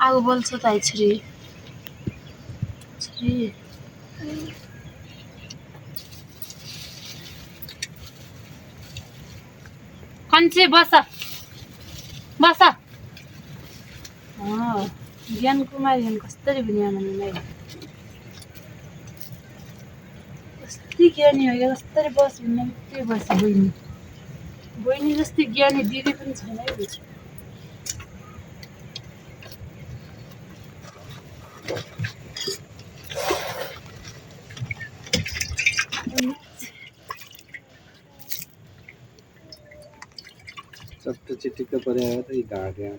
आगो बल्छ त छुरी छुरी कन्छे बस बस ज्ञान कुमारी कसरी बिहान कस्तै ज्ञानी हो क्या कसरी बस भन्ने के बस बहिनी बहिनी जस्तै ज्ञानी दिदी पनि छैन है बुझ्छु सत्य चिटिक्क पर्या त ढाड्या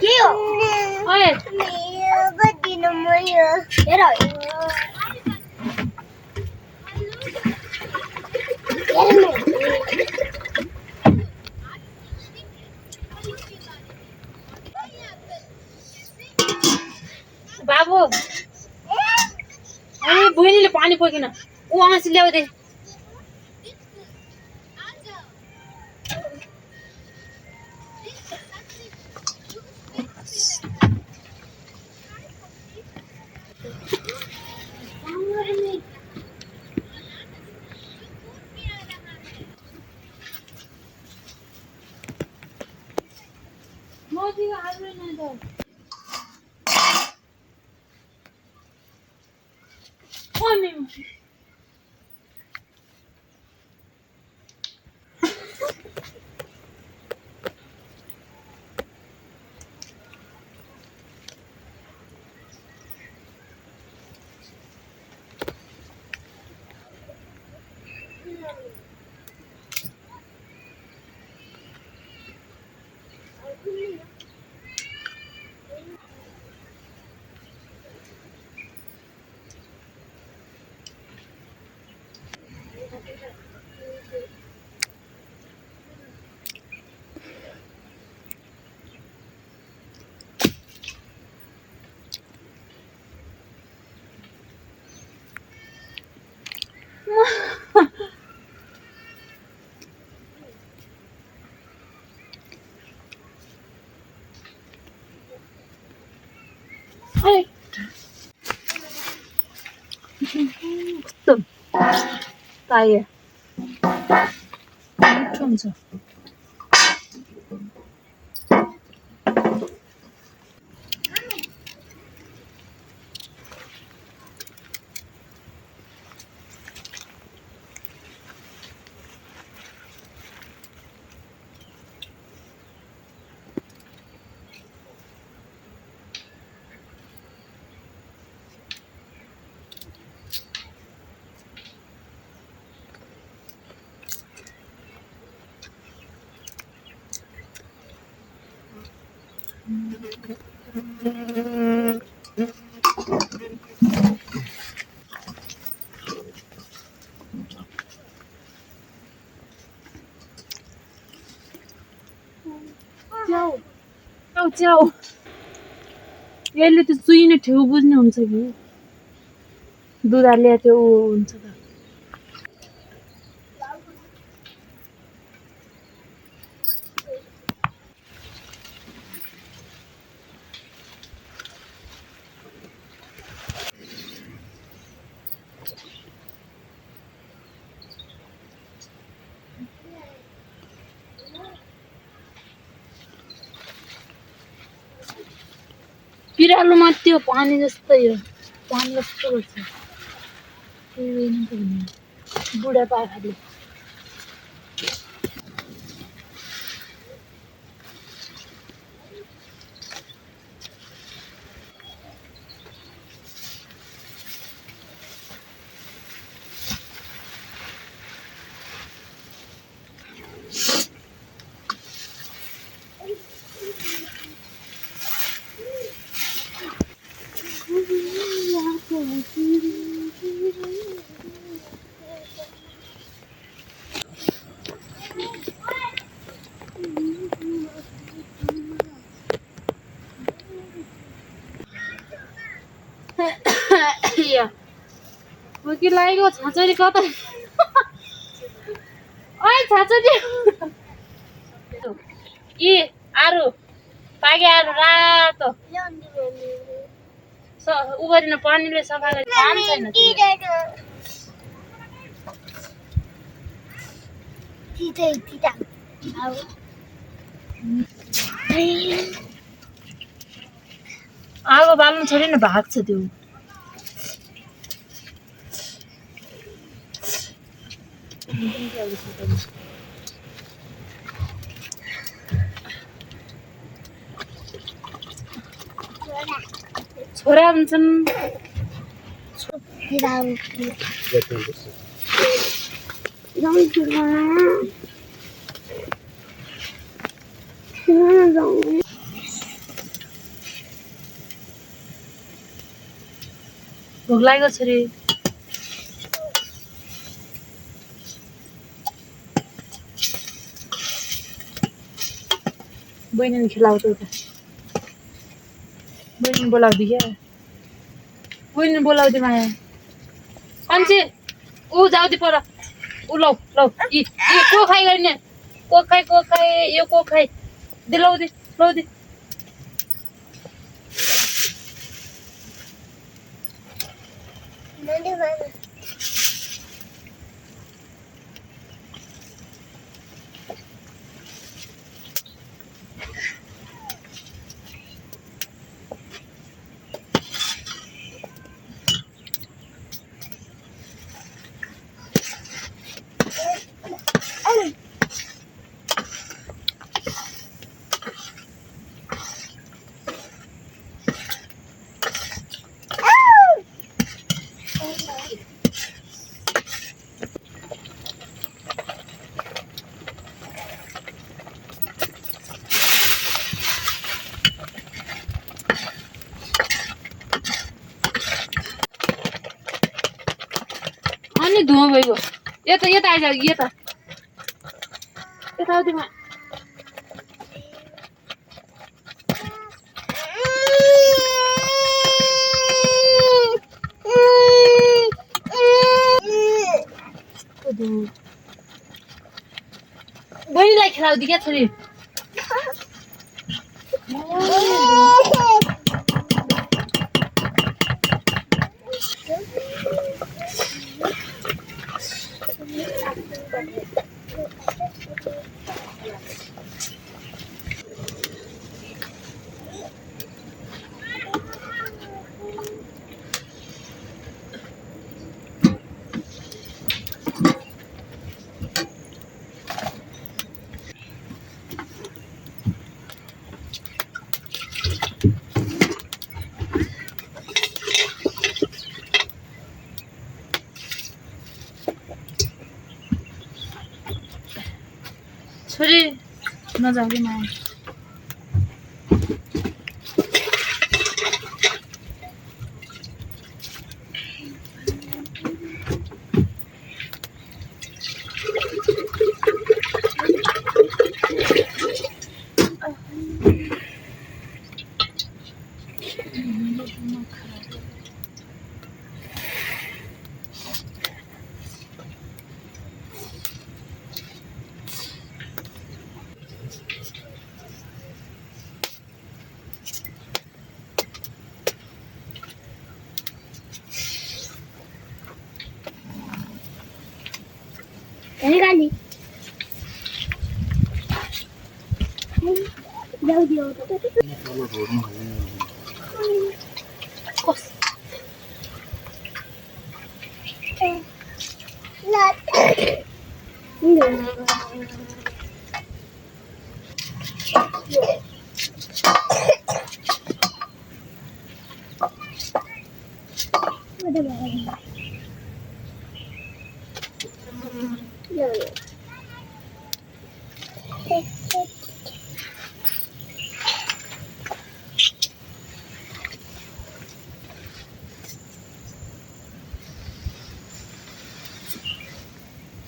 के हो ओए मेरो गदिन मयो हेर बाबु अरे बहिनीले पानी पोकिन ऊ आँसी ल्याउ दे कस्तो पायो मिठो हुन्छ च्याउ यसले त चुइने ठेउ बुझ्ने हुन्छ कि दुध हाल्ने त्यो हुन्छ त पिरालुमा त्यो पानी जस्तो यो पानी जस्तो गर्छ बुढा पाखाले कि लागेको छाँचरी कता ओइ छाँचरी ए आरु पाके आरु रातो उ गरिन पानीले सफा गरी काम छैन आगो बाल्नु छोड्यो नि भाग्छ त्यो छोरा हुन्छन् भोक लागेको छ रे बहिनीले खिलाउँछ उता बहिनी बोलाउँदै क्या बहिनी बोलाउँदै माया मान्छे ऊ जाउँदै पर ऊ लौ लौ यी को खाइ गर्ने को खाइ यो को खाइ दे लौदे लौदे अनि धुवा भइगयो यता यता आइज यता यताउतिमा बहिनीलाई खेलाउँदै क्या छोरी छोरी नजाऊ कि माया निकाली जाऊ दियो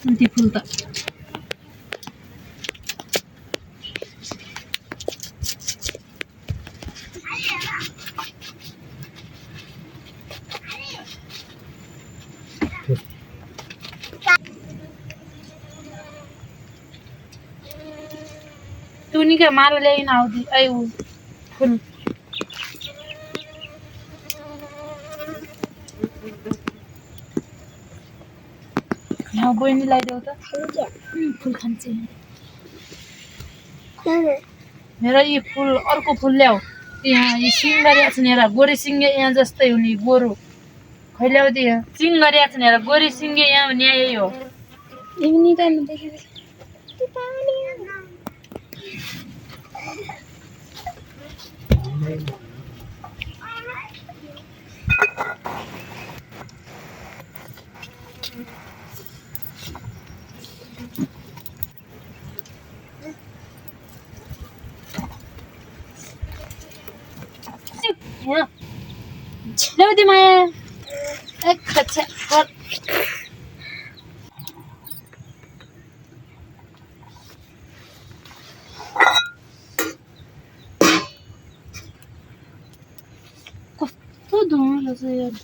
nanti full tak तूने क्या माला ल्याइन आउँदी ऐ ऊ फुल यहाँ बहिनीलाई देऊ त फुल खान्छ मेरा यी फुल अर्को फुल ल्याऊ यहाँ यी सिङ गरिएको छ नि हेर गोरी सिङ्गे यहाँ जस्तै हुने गोरु खै ल्याउँदै सिङ गरिएको छ नि हेर गोरी सिङ्गे यहाँ हुने यही हो ल्याउँदै माया एकछिन कस्तो धुवा रहेछ यार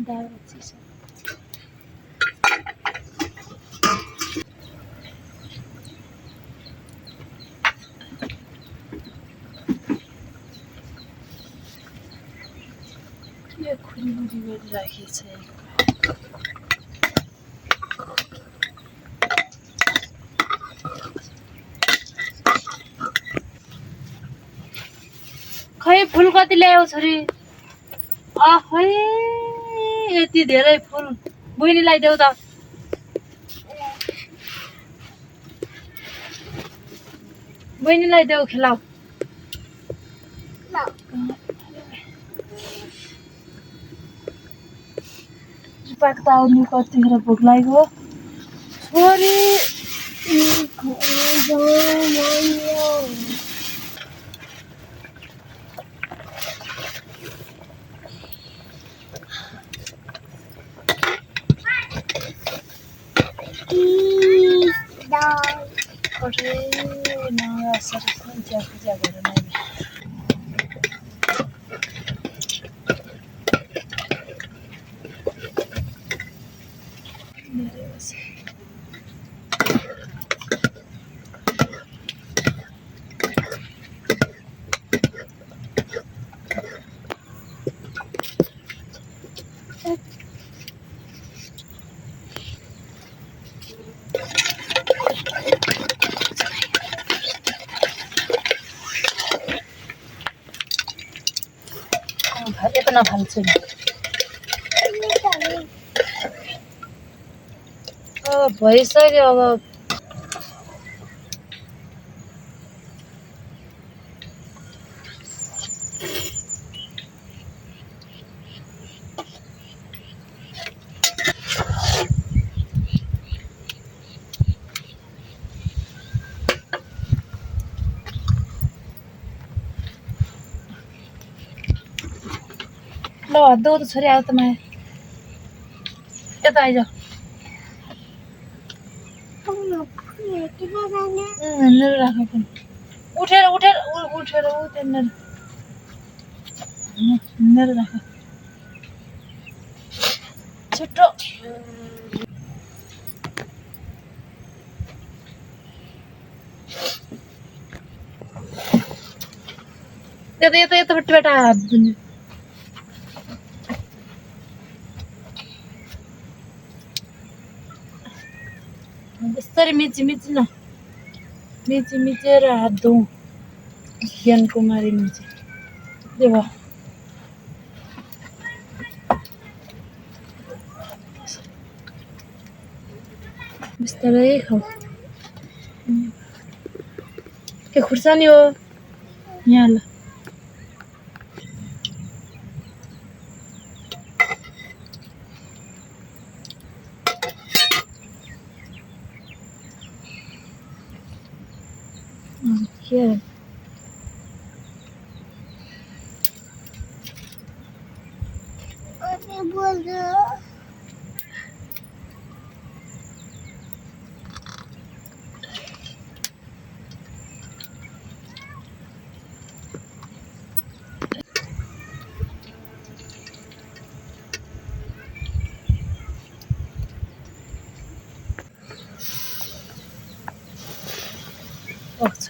दावा चिसो के खुल्ली गरिराखेको छ खै फुल कति ल्यायो छोरी खै यति धेरै फुल बहिनीलाई देऊ त बहिनीलाई देऊ खेलाऊ पाक्दा आउनु कतिखेर भोक लाग्यो छोरी अरे नरासर पूजा पूजा गरेर नै यता नफाल्छु नि भइसक्यो अब ल हात दो त छोरी आऊ त माया यता आइज हिँडेर राख उठेर उठेर उठेर ऊ त्यहाँनिर हिँडेर राख छिटो यता यता यतापट्टिबाट हात धुने बिस्तारै मिची मिची न मिची मिचेर हात धुँ ज्ञान कुमारी मिची त्यो भयो बिस्तारै खाऊ के खुर्सानी हो यहाँ ल के बोल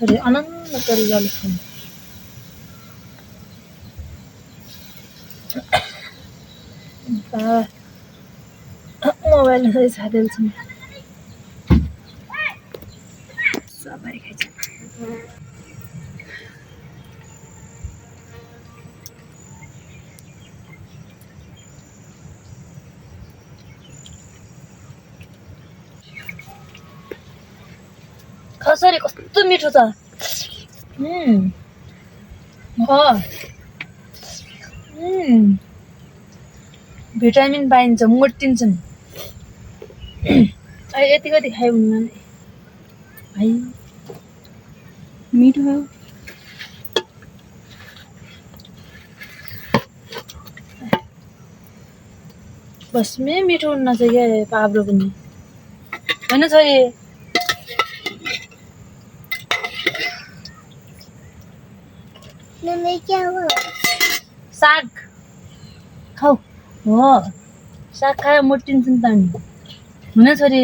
कसरी अनन्त तरिकाले खान्छ मोबाइल सही छाडेको छु सबै खाइन्छ कसरी कस्तो मिठो छ भिटामिन पाइन्छ मोटिन्छन् यति कति खाइ हुन्न नि भाइ मिठो बसमै मिठो हुन्न छ क्या पाब्रो पनि होइन छोरी साग खाऊ हो साग खायो मोटिन्छ नि त अनि हुन छोरी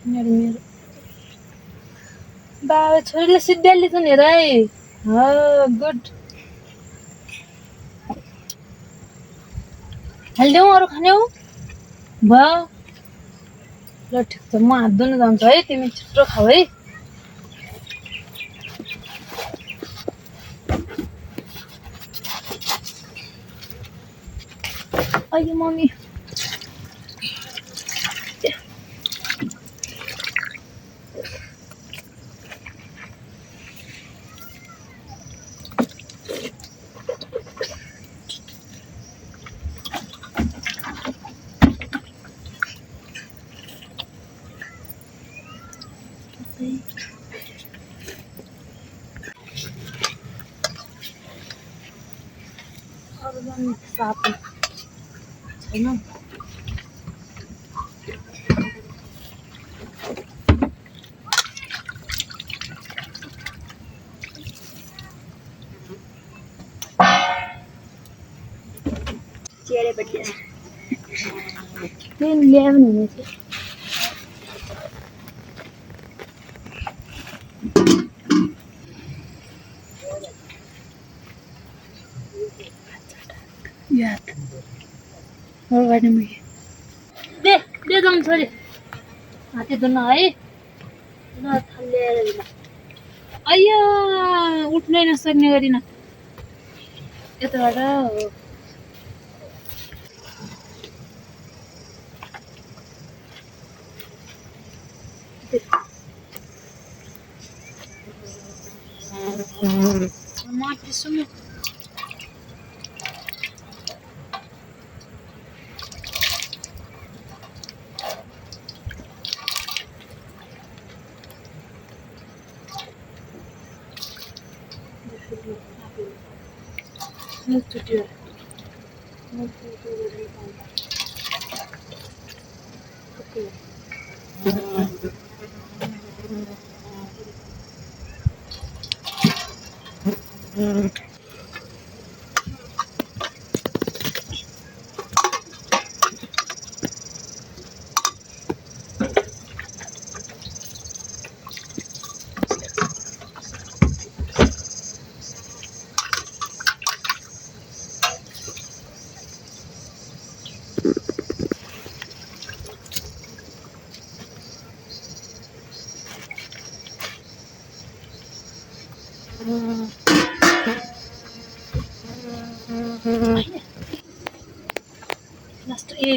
मेरो बाबा छोरीले सिद्ध्याले छन् हेर है गुड हालिदेऊ अरू खाने हो भयो ल ठिक छ म हात धुन जान्छु है तिमी छिटो खाऊ है अघि मम्मी साप छैन चेहरेपट्टि ल्यायो भने चाहिँ याद हो गर्ने मैले दे जाउँ छोरी हाते धुन है ल थालेर अಯ್या उठ्नै नसक्ने गरिन यताबाट हो माथि सुन्नु muito dia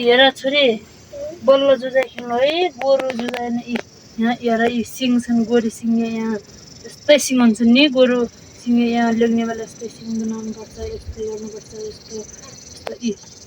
हेर छोरी बल्ल जुझाइ खेल्नु है गोरु जुझाएन यहाँ हेर यी सिङ छन् गोरु सिङ्गे यहाँ यस्तै सिङ हुन्छ नि गोरु सिङ्गे यहाँ ल्याउने बेला यस्तै सिङ बनाउनुपर्छ यस्तै गर्नुपर्छ यस्तो यस्तो